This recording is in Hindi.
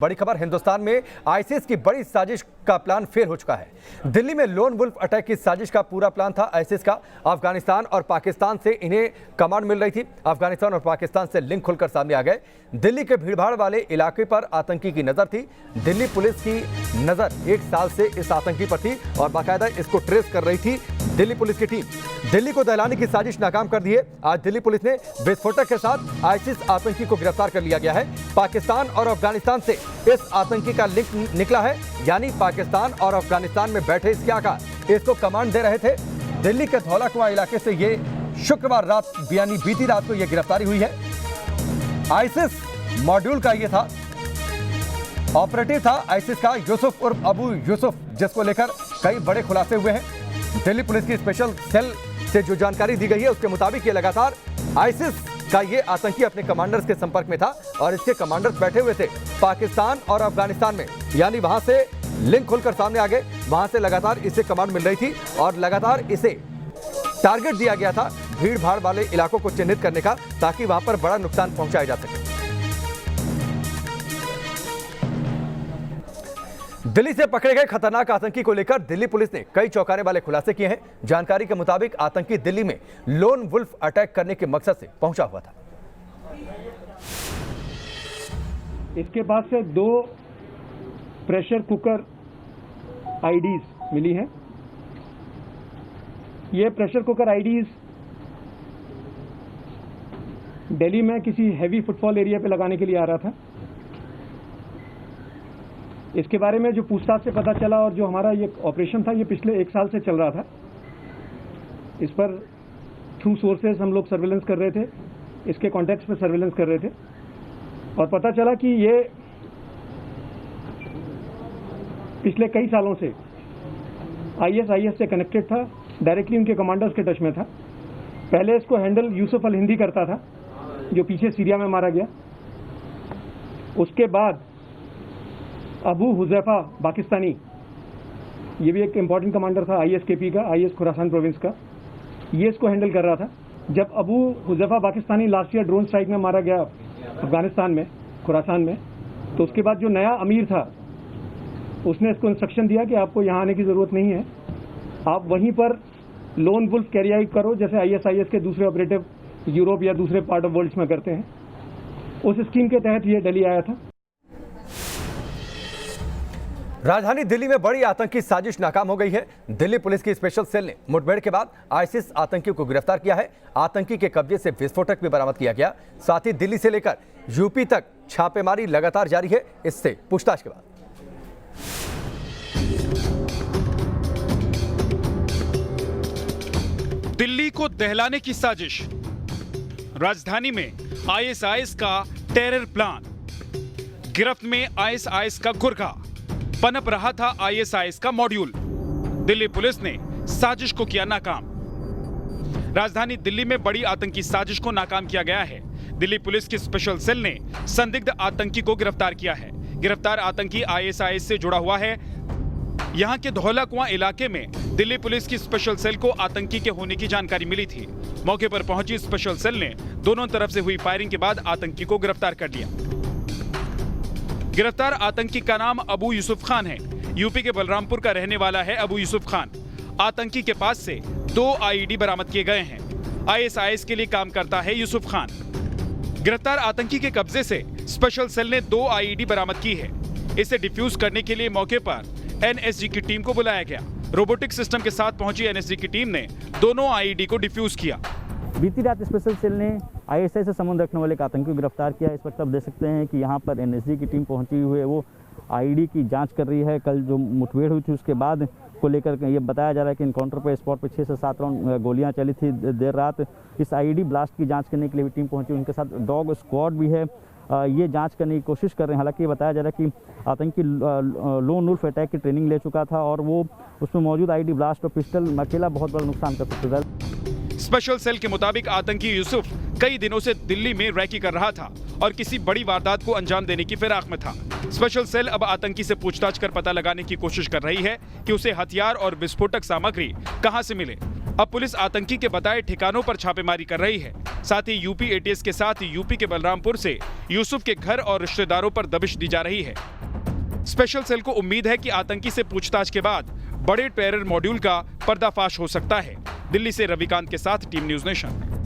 बड़ी खबर हिंदुस्तान में आईसिस की बड़ी साजिश का प्लान फेल हो चुका है। दिल्ली में लोन वुल्फ अटैक की साजिश का पूरा प्लान था आईसिस का। अफगानिस्तान और पाकिस्तान से इन्हें कमांड मिल रही थी। अफगानिस्तान और पाकिस्तान से लिंक खुलकर सामने आ गए। दिल्ली के भीड़भाड़ वाले इलाके पर आतंकी की नजर थी। दिल्ली पुलिस की नजर 1 साल से इस आतंकी पर थी और बाकायदा इसको ट्रेस कर रही थी दिल्ली पुलिस की टीम। दिल्ली को दहलाने की साजिश नाकाम कर दी है। आज दिल्ली पुलिस ने विस्फोटक के साथ आईसिस आतंकी को गिरफ्तार कर लिया गया है। पाकिस्तान और अफगानिस्तान से इस आतंकी का लिंक निकला है, यानी पाकिस्तान और अफगानिस्तान में बैठे इस क्या इसको कमांड दे रहे थे। दिल्ली के धौला कुआं इलाके से ये शुक्रवार रात यानी बीती रात को यह गिरफ्तारी हुई है। आईसिस मॉड्यूल का ये था, ऑपरेटिव था आईसिस का यूसुफ उर्फ अबू यूसुफ, जिसको लेकर कई बड़े खुलासे हुए हैं। दिल्ली पुलिस की स्पेशल सेल से जो जानकारी दी गई है उसके मुताबिक ये लगातार आईसिस का ये आतंकी अपने कमांडर्स के संपर्क में था और इसके कमांडर्स बैठे हुए थे पाकिस्तान और अफगानिस्तान में, यानी वहां से लिंक खुलकर सामने आ गए। वहां से लगातार इसे कमांड मिल रही थी और लगातार इसे टारगेट दिया गया था भीड़ भाड़ वाले इलाकों को चिन्हित करने का, ताकि वहां पर बड़ा नुकसान पहुंचाया जा सके। दिल्ली से पकड़े गए खतरनाक आतंकी को लेकर दिल्ली पुलिस ने कई चौंकाने वाले खुलासे किए हैं। जानकारी के मुताबिक आतंकी दिल्ली में लोन वुल्फ अटैक करने के मकसद से पहुंचा हुआ था। इसके पास से 2 प्रेशर कुकर आईडीज मिली हैं। ये प्रेशर कुकर आईडीज दिल्ली में किसी हैवी फुटफॉल एरिया पे लगाने के लिए आ रहा था। इसके बारे में जो पूछताछ से पता चला और जो हमारा ये ऑपरेशन था, ये पिछले 1 साल से चल रहा था। इस पर थ्रू सोर्सेस हम लोग सर्वेलेंस कर रहे थे, इसके कॉन्टेक्ट्स पे सर्वेलेंस कर रहे थे और पता चला कि ये पिछले कई सालों से आईएस से कनेक्टेड था, डायरेक्टली उनके कमांडर्स के टच में था। पहले इसको हैंडल यूसुफ अल हिंदी करता था, जो पीछे सीरिया में मारा गया। उसके बाद अबू हुजैफा पाकिस्तानी, ये भी एक इंपॉर्टेंट कमांडर था आईएसकेपी का, आईएस खुरासान प्रोविंस का, ये इसको हैंडल कर रहा था। जब Abu Huzaifa Pakistani last year drone strike में मारा गया अफगानिस्तान में, खुरासान में, तो उसके बाद जो नया अमीर था उसने इसको इंस्ट्रक्शन दिया कि आपको यहाँ आने की ज़रूरत नहीं है, आप वहीं पर लोन वुल्फ कैरी आउट करो, जैसे आईएस के दूसरे ऑपरेटिव यूरोप या दूसरे पार्ट ऑफ वर्ल्ड में करते हैं। उस स्कीम के तहत ये दिल्ली आया था। राजधानी दिल्ली में बड़ी आतंकी साजिश नाकाम हो गई है। दिल्ली पुलिस की स्पेशल सेल ने मुठभेड़ के बाद आईसिस आतंकी को गिरफ्तार किया है। आतंकी के कब्जे से विस्फोटक भी बरामद किया गया। साथ ही दिल्ली से लेकर यूपी तक छापेमारी लगातार जारी है। इससे पूछताछ के बाद दिल्ली को दहलाने की साजिश, राजधानी में आईएसआईएस का टेरर प्लान, गिरफ्त में आईएसआईएस का गुर्गा, पनप रहा था आईएसआईएस का मॉड्यूल। दिल्ली पुलिस ने साजिश को किया नाकाम। राजधानी दिल्ली में बड़ी आतंकी साजिश को नाकाम किया गया है। दिल्ली पुलिस की स्पेशल सेल ने संदिग्ध आतंकी को गिरफ्तार किया है। गिरफ्तार आतंकी आईएसआईएस से जुड़ा हुआ है। यहां के धौला कुआं इलाके में दिल्ली पुलिस की स्पेशल सेल को आतंकी के होने की जानकारी मिली थी। मौके पर पहुंची स्पेशल सेल ने दोनों तरफ से हुई फायरिंग के बाद आतंकी को गिरफ्तार कर लिया। गिरफ्तार आतंकी का नाम अबू यूसुफ खान है। यूपी के बलरामपुर का रहने वाला है अबू यूसुफ खान। आतंकी के पास से 2 आईईडी बरामद किए गए हैं। आईएसआईएस के लिए काम करता है यूसुफ खान। गिरफ्तार आतंकी के कब्जे से स्पेशल सेल ने 2 आईईडी बरामद की है। इसे डिफ्यूज करने के लिए मौके पर एनएसजी की टीम को बुलाया गया। रोबोटिक सिस्टम के साथ पहुंची एनएसजी की टीम ने दोनों आईईडी को डिफ्यूज किया। बीती रात स्पेशल सेल ने आईएसआई से संबंध रखने वाले एक आतंकी को गिरफ्तार किया। इस वक्त आप देख सकते हैं कि यहाँ पर एनएसजी की टीम पहुंची हुई है, वो आईडी की जांच कर रही है। कल जो मुठभेड़ हुई थी उसके बाद को लेकर ये बताया जा रहा है कि इनकाउंटर पर स्पॉट पर 6 से 7 राउंड गोलियां चली थी देर रात। इस आईडी ब्लास्ट की जांच करने के लिए भी टीम पहुंची। उनके साथ डॉग स्क्वाड भी है, ये जांच करने की कोशिश कर रहे हैं। हालांकि ये बताया जा रहा है कि आतंकी लोन वुल्फ अटैक की ट्रेनिंग ले चुका था और वो उसमें मौजूद आईडी ब्लास्ट और पिस्टल अकेला बहुत बड़ा नुकसान कर सकता था। स्पेशल सेल के मुताबिक आतंकी यूसुफ कई दिनों से दिल्ली में रैकी कर रहा था और किसी बड़ी वारदात को अंजाम देने की फिराक में था। स्पेशल सेल अब आतंकी से पूछताछ कर पता लगाने की कोशिश कर रही है कि उसे हथियार और विस्फोटक सामग्री कहां से मिले। अब पुलिस आतंकी के बताए ठिकानों पर छापेमारी कर रही है। साथ ही यूपी एटीएस के साथ यूपी के बलरामपुर से यूसुफ के घर और रिश्तेदारों पर दबिश दी जा रही है। स्पेशल सेल को उम्मीद है कि आतंकी से पूछताछ के बाद बड़े टेरर मॉड्यूल का पर्दाफाश हो सकता है। दिल्ली से रविकांत के साथ टीम न्यूज़ नेशन।